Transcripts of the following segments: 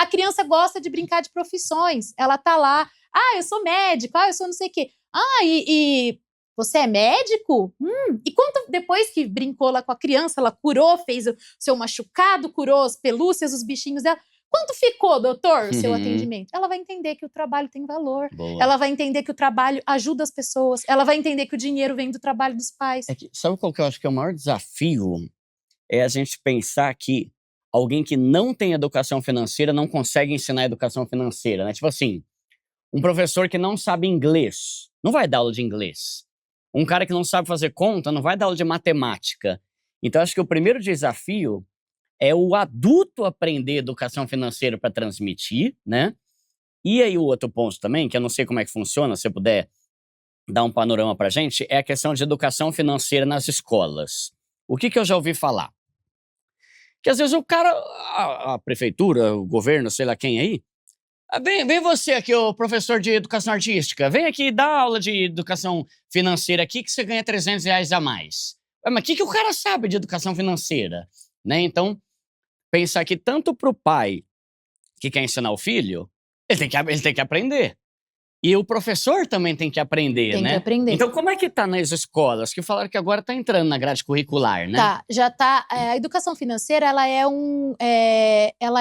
A criança gosta de brincar de profissões. Ela tá lá, eu sou médico, eu sou não sei o quê. E você é médico? E quanto depois que brincou lá com a criança, ela curou, fez o seu machucado, curou as pelúcias, os bichinhos dela. Quanto ficou, doutor, o seu atendimento? Ela vai entender que o trabalho tem valor. Boa. Ela vai entender que o trabalho ajuda as pessoas. Ela vai entender que o dinheiro vem do trabalho dos pais. Sabe qual que eu acho que é o maior desafio? É a gente pensar que alguém que não tem educação financeira não consegue ensinar educação financeira, né? Tipo assim, um professor que não sabe inglês não vai dar aula de inglês. Um cara que não sabe fazer conta não vai dar aula de matemática. Então, acho que o primeiro desafio é o adulto aprender educação financeira para transmitir, né? E aí o outro ponto também, que eu não sei como é que funciona, se você puder dar um panorama pra gente, é a questão de educação financeira nas escolas. O que eu já ouvi falar? Que às vezes o cara, a prefeitura, o governo, sei lá quem aí, vem você aqui, o professor de educação artística, vem aqui dar aula de educação financeira aqui que você ganha R$300 a mais. Mas o que o cara sabe de educação financeira? Né? Então, pensar que tanto pro pai que quer ensinar o filho, ele tem que aprender. E o professor também tem que aprender, né? Tem que aprender. Então, como é que tá nas escolas? Que falaram que agora tá entrando na grade curricular, né? Tá, já tá. A educação financeira, ela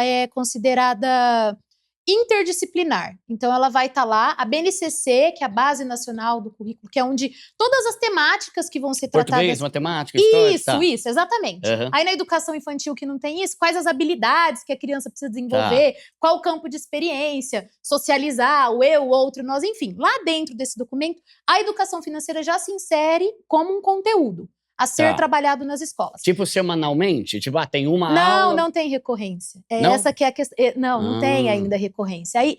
é considerada interdisciplinar. Então, ela vai estar lá, a BNCC, que é a Base Nacional do Currículo, que é onde todas as temáticas que vão ser tratadas... Português, matemática, história... Isso, exatamente. Uhum. Aí, na educação infantil que não tem isso, quais as habilidades que a criança precisa desenvolver, qual o campo de experiência, socializar, o eu, o outro, nós, enfim. Lá dentro desse documento, a educação financeira já se insere como um conteúdo a ser trabalhado nas escolas. Tipo semanalmente? Tipo, tem uma Não, aula... não tem recorrência. Não? Essa que é a questão. Não tem ainda recorrência. Aí,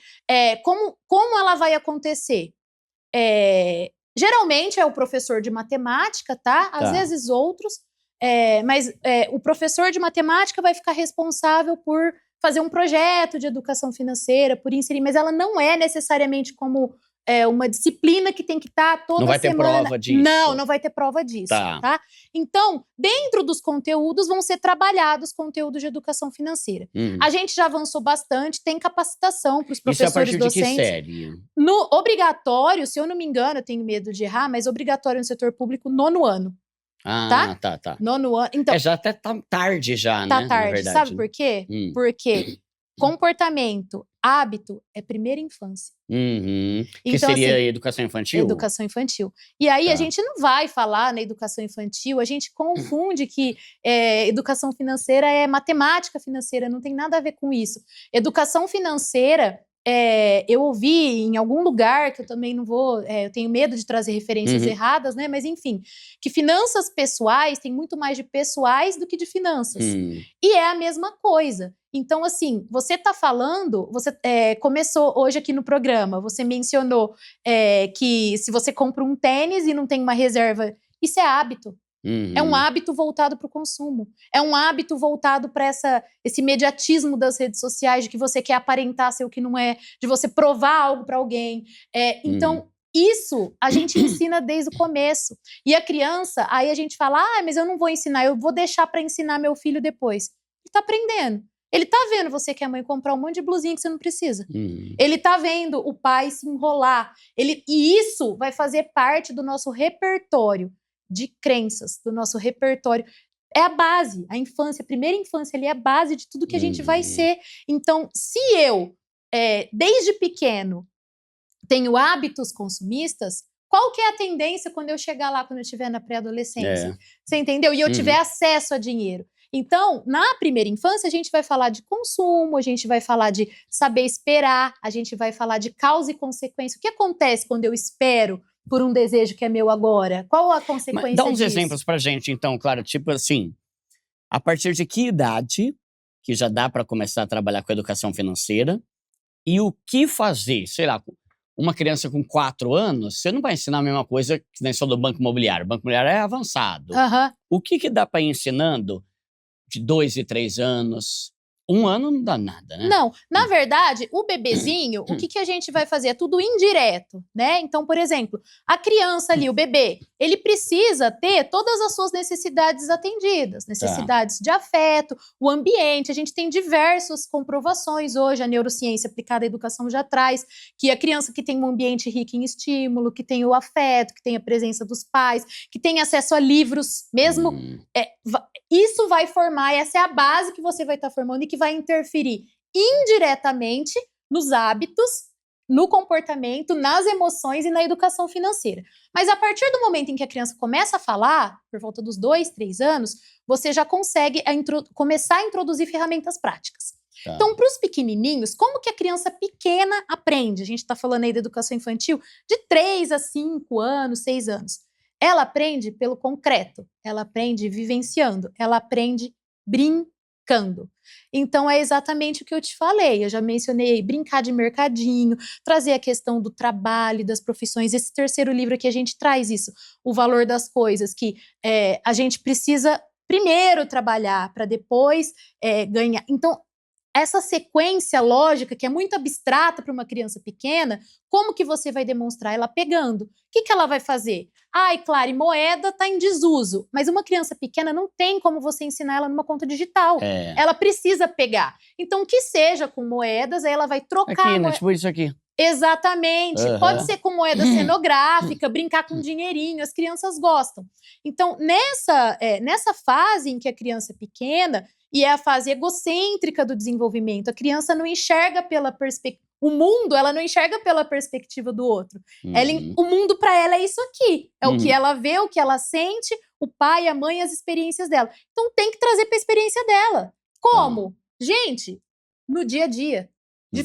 como ela vai acontecer? Geralmente é o professor de matemática, tá? Às vezes outros. Mas o professor de matemática vai ficar responsável por fazer um projeto de educação financeira, por inserir, mas ela não é necessariamente como... uma disciplina que tem que estar toda semana. Não vai ter prova disso. Não vai ter prova disso, tá? Então, dentro dos conteúdos vão ser trabalhados conteúdos de educação financeira. A gente já avançou bastante, tem capacitação para os professores docentes. Isso é a partir de que série? No obrigatório, se eu não me engano, eu tenho medo de errar, mas obrigatório no setor público, 9º ano. Tá. 9º ano. Então, já até tá tarde já, tá né? tarde. Na verdade. Sabe por quê? Porque comportamento, hábito é primeira infância. Que seria assim, educação infantil? Educação infantil. E aí a gente não vai falar na educação infantil, a gente confunde que educação financeira é matemática financeira, não tem nada a ver com isso. Educação financeira, eu ouvi em algum lugar, que eu também não vou, eu tenho medo de trazer referências erradas, né? Mas enfim, que finanças pessoais tem muito mais de pessoais do que de finanças. E é a mesma coisa. Então, assim, você tá falando, você começou hoje aqui no programa, você mencionou que se você compra um tênis e não tem uma reserva, isso é hábito. É um hábito voltado para o consumo. É um hábito voltado para esse imediatismo das redes sociais, de que você quer aparentar ser o que não é, de você provar algo para alguém. Então, isso a gente ensina desde o começo. E a criança, aí a gente fala, mas eu não vou ensinar, eu vou deixar para ensinar meu filho depois. Ele tá aprendendo. Ele tá vendo você que é mãe comprar um monte de blusinha que você não precisa. Ele tá vendo o pai se enrolar. E isso vai fazer parte do nosso repertório de crenças, do nosso repertório. É a base, a infância, a primeira infância ali é a base de tudo que a gente vai ser. Então, se eu, desde pequeno, tenho hábitos consumistas, qual que é a tendência quando eu chegar lá, quando eu estiver na pré-adolescência? Você entendeu? E eu tiver acesso a dinheiro. Então, na primeira infância, a gente vai falar de consumo, a gente vai falar de saber esperar, a gente vai falar de causa e consequência. O que acontece quando eu espero por um desejo que é meu agora? Qual a consequência disso? Dá uns exemplos pra gente, então, claro, tipo assim, a partir de que idade que já dá pra começar a trabalhar com educação financeira e o que fazer, sei lá, uma criança com 4 anos, você não vai ensinar a mesma coisa que nem só do banco imobiliário. O banco imobiliário é avançado. O que dá pra ir ensinando de 2 e 3 anos, Um ano não dá nada, né? Não, na verdade, o bebezinho, o que a gente vai fazer? É tudo indireto, né? Então, por exemplo, a criança ali, o bebê, ele precisa ter todas as suas necessidades atendidas, necessidades de afeto, o ambiente. A gente tem diversas comprovações hoje, a neurociência aplicada à educação já traz que a criança que tem um ambiente rico em estímulo, que tem o afeto, que tem a presença dos pais, que tem acesso a livros, mesmo isso vai formar, essa é a base que você vai estar formando e que vai interferir indiretamente nos hábitos, no comportamento, nas emoções e na educação financeira. Mas a partir do momento em que a criança começa a falar, por volta dos 2, 3 anos, você já consegue começar a introduzir ferramentas práticas. Tá. Então, para os pequenininhos, como que a criança pequena aprende? A gente está falando aí da educação infantil de 3 a 5 anos, 6 anos. Ela aprende pelo concreto, ela aprende vivenciando, ela aprende brincando. Então, é exatamente o que eu te falei. Eu já mencionei brincar de mercadinho, trazer a questão do trabalho, das profissões. Esse terceiro livro aqui, a gente traz isso, o valor das coisas, que a gente precisa primeiro trabalhar para depois ganhar. Então, essa sequência lógica, que é muito abstrata para uma criança pequena, como que você vai demonstrar ela pegando? O que ela vai fazer? Ai, claro, e moeda está em desuso. Mas uma criança pequena não tem como você ensinar ela numa conta digital. Ela precisa pegar. Então, que seja com moedas, aí ela vai trocar. Aqui, né? Tipo isso aqui. Exatamente. Pode ser com moeda cenográfica, brincar com dinheirinho, as crianças gostam. Então, nessa fase em que a criança é pequena, e é a fase egocêntrica do desenvolvimento, a criança não enxerga pela perspectiva. O mundo, ela não enxerga pela perspectiva do outro. O mundo para ela é isso aqui. É o que ela vê, o que ela sente, o pai, a mãe, as experiências dela. Então tem que trazer para a experiência dela. Como? Gente, no dia a dia.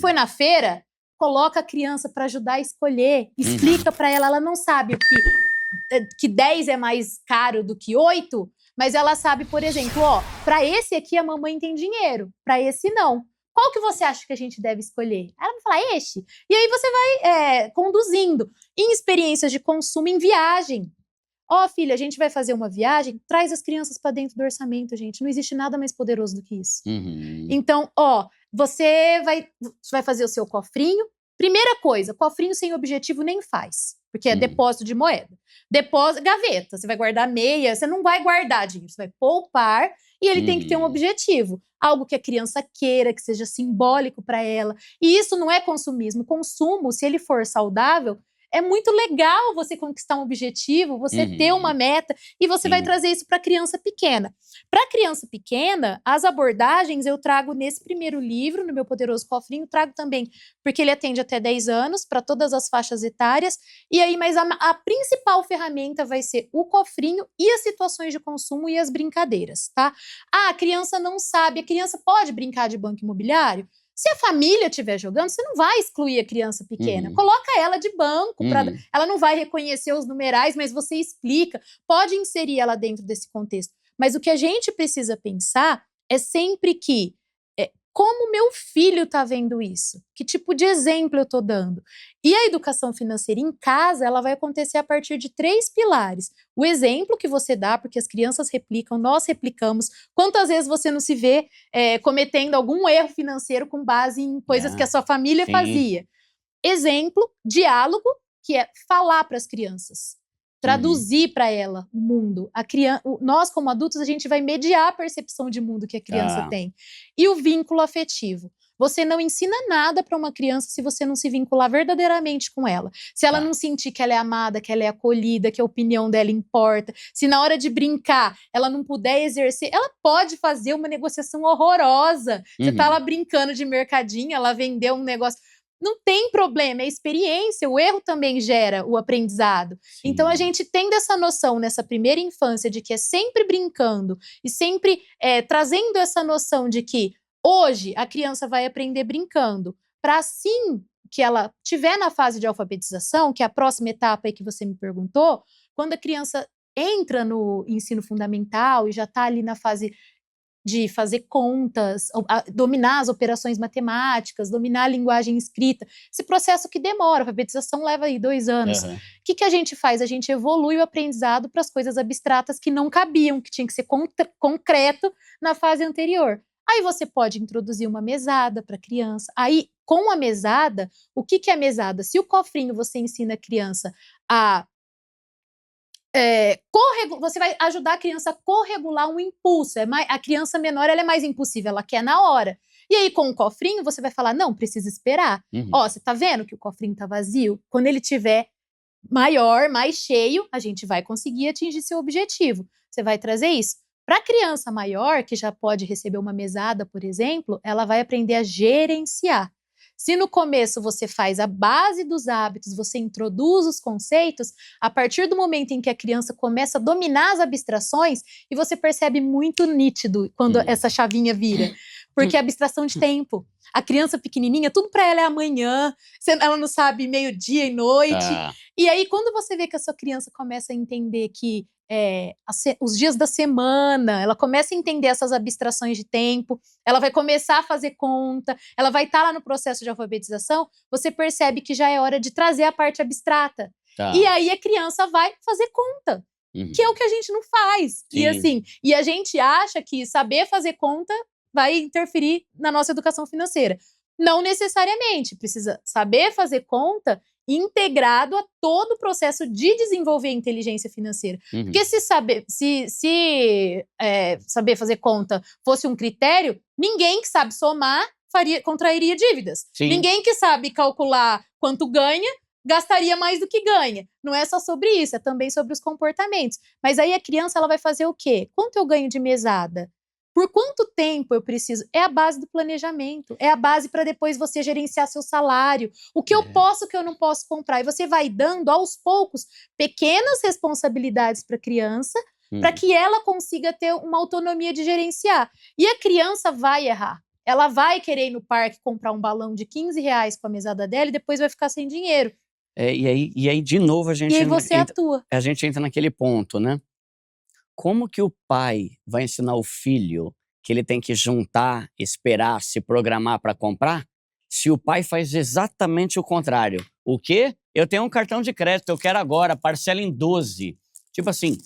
Foi na feira, coloca a criança para ajudar a escolher, explica para ela, ela não sabe que 10 é mais caro do que 8, mas ela sabe, por exemplo, para esse aqui a mamãe tem dinheiro, para esse não. Qual que você acha que a gente deve escolher? Ela vai falar, este. E aí você vai conduzindo em experiências de consumo em viagem. Filha, a gente vai fazer uma viagem, traz as crianças para dentro do orçamento, gente. Não existe nada mais poderoso do que isso. Então, você vai fazer o seu cofrinho. Primeira coisa, cofrinho sem objetivo nem faz, porque é depósito de moeda. Depósito, gaveta, você vai guardar meia, você não vai guardar dinheiro, você vai poupar e ele tem que ter um objetivo. Algo que a criança queira, que seja simbólico para ela. E isso não é consumismo. Consumo, se ele for saudável, é muito legal você conquistar um objetivo, você ter uma meta, e você vai trazer isso para a criança pequena. Para a criança pequena, as abordagens eu trago nesse primeiro livro, no meu Poderoso Cofrinho, trago também, porque ele atende até 10 anos, para todas as faixas etárias, e aí, mas a principal ferramenta vai ser o cofrinho e as situações de consumo e as brincadeiras, tá? A criança não sabe, a criança pode brincar de banco imobiliário? Se a família estiver jogando, você não vai excluir a criança pequena. Coloca ela de banco, ela não vai reconhecer os numerais, mas você explica, pode inserir ela dentro desse contexto. Mas o que a gente precisa pensar é sempre que, como meu filho está vendo isso? Que tipo de exemplo eu estou dando? E a educação financeira em casa, ela vai acontecer a partir de 3 pilares. O exemplo que você dá, porque as crianças replicam, nós replicamos. Quantas vezes você não se vê cometendo algum erro financeiro com base em coisas que a sua família fazia? Exemplo, diálogo, que é falar para as crianças. Traduzir para ela o mundo. Nós, como adultos, a gente vai mediar a percepção de mundo que a criança tem. E o vínculo afetivo. Você não ensina nada para uma criança se você não se vincular verdadeiramente com ela. Se ela não sentir que ela é amada, que ela é acolhida, que a opinião dela importa. Se na hora de brincar ela não puder exercer, ela pode fazer uma negociação horrorosa. Você tá lá brincando de mercadinho, ela vendeu um negócio. Não tem problema, é experiência, o erro também gera o aprendizado. Então a gente tendo essa noção nessa primeira infância de que é sempre brincando e sempre trazendo essa noção de que hoje a criança vai aprender brincando, para assim que ela estiver na fase de alfabetização, que é a próxima etapa aí que você me perguntou, quando a criança entra no ensino fundamental e já está ali na fase de fazer contas, dominar as operações matemáticas, dominar a linguagem escrita. Esse processo que demora, a alfabetização leva aí 2 anos. O que a gente faz? A gente evolui o aprendizado para as coisas abstratas que não cabiam, que tinha que ser concreto na fase anterior. Aí você pode introduzir uma mesada para a criança. Aí, com a mesada, o que é a mesada? Se o cofrinho você ensina a criança a você vai ajudar a criança a corregular um impulso. A criança menor ela é mais impulsiva, ela quer na hora. E aí, com o cofrinho, você vai falar, não, precisa esperar. Ó, você tá vendo que o cofrinho tá vazio? Quando ele tiver maior, mais cheio, a gente vai conseguir atingir seu objetivo. Você vai trazer isso. Para a criança maior, que já pode receber uma mesada, por exemplo, ela vai aprender a gerenciar. Se no começo você faz a base dos hábitos, você introduz os conceitos, a partir do momento em que a criança começa a dominar as abstrações, e você percebe muito nítido quando essa chavinha vira. Porque é abstração de tempo. A criança pequenininha, tudo para ela é amanhã, ela não sabe meio-dia e noite. E aí, quando você vê que a sua criança começa a entender que os dias da semana, ela começa a entender essas abstrações de tempo, ela vai começar a fazer conta, ela vai estar lá no processo de alfabetização, você percebe que já é hora de trazer a parte abstrata. E aí a criança vai fazer conta, que é o que a gente não faz. Sim. E assim, e a gente acha que saber fazer conta vai interferir na nossa educação financeira. Não necessariamente, precisa saber fazer conta integrado a todo o processo de desenvolver a inteligência financeira. Porque se saber fazer conta fosse um critério, ninguém que sabe somar contrairia dívidas. Sim. Ninguém que sabe calcular quanto ganha gastaria mais do que ganha. Não é só sobre isso, é também sobre os comportamentos. Mas aí a criança ela vai fazer o quê? Quanto eu ganho de mesada? Por quanto tempo eu preciso? É a base do planejamento. É a base para depois você gerenciar seu salário. O que eu posso, o que eu não posso comprar. E você vai dando, aos poucos, pequenas responsabilidades para a criança, para que ela consiga ter uma autonomia de gerenciar. E a criança vai errar. Ela vai querer ir no parque comprar um balão de R$15 com a mesada dela e depois vai ficar sem dinheiro. E aí, de novo, E aí você atua. A gente entra naquele ponto, né? Como que o pai vai ensinar o filho que ele tem que juntar, esperar, se programar para comprar, se o pai faz exatamente o contrário? O quê? Eu tenho um cartão de crédito, eu quero agora, parcela em 12. Tipo assim,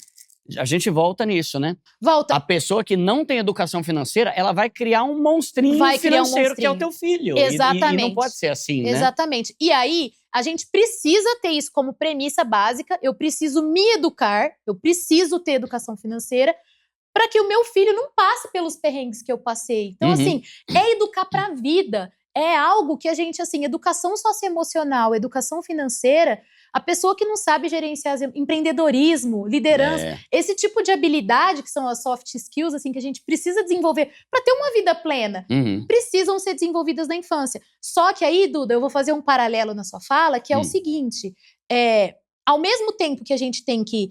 a gente volta nisso, né? Volta. A pessoa que não tem educação financeira, ela vai criar um monstrinho financeiro que é o teu filho. Exatamente. E não pode ser assim, né? Exatamente. E aí, a gente precisa ter isso como premissa básica. Eu preciso me educar, eu preciso ter educação financeira para que o meu filho não passe pelos perrengues que eu passei. Então, assim, é educar para a vida. É algo que a gente, assim, educação socioemocional, educação financeira, a pessoa que não sabe gerenciar empreendedorismo, liderança, esse tipo de habilidade, que são as soft skills, assim, que a gente precisa desenvolver para ter uma vida plena, precisam ser desenvolvidas na infância. Só que aí, Duda, eu vou fazer um paralelo na sua fala, que é o seguinte, ao mesmo tempo que a gente tem que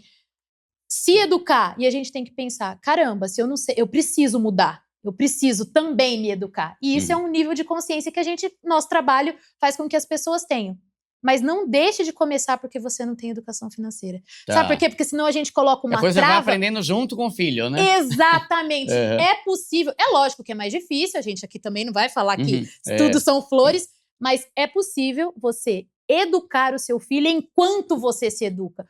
se educar e a gente tem que pensar, caramba, se eu não sei, eu preciso mudar. Eu preciso também me educar. E isso é um nível de consciência que nosso trabalho faz com que as pessoas tenham. Mas não deixe de começar porque você não tem educação financeira. Sabe por quê? Porque senão a gente coloca uma depois trava. Você vai aprendendo junto com o filho, né? Exatamente. É possível. É lógico que é mais difícil. A gente aqui também não vai falar que tudo são flores. Mas é possível você educar o seu filho enquanto você se educa.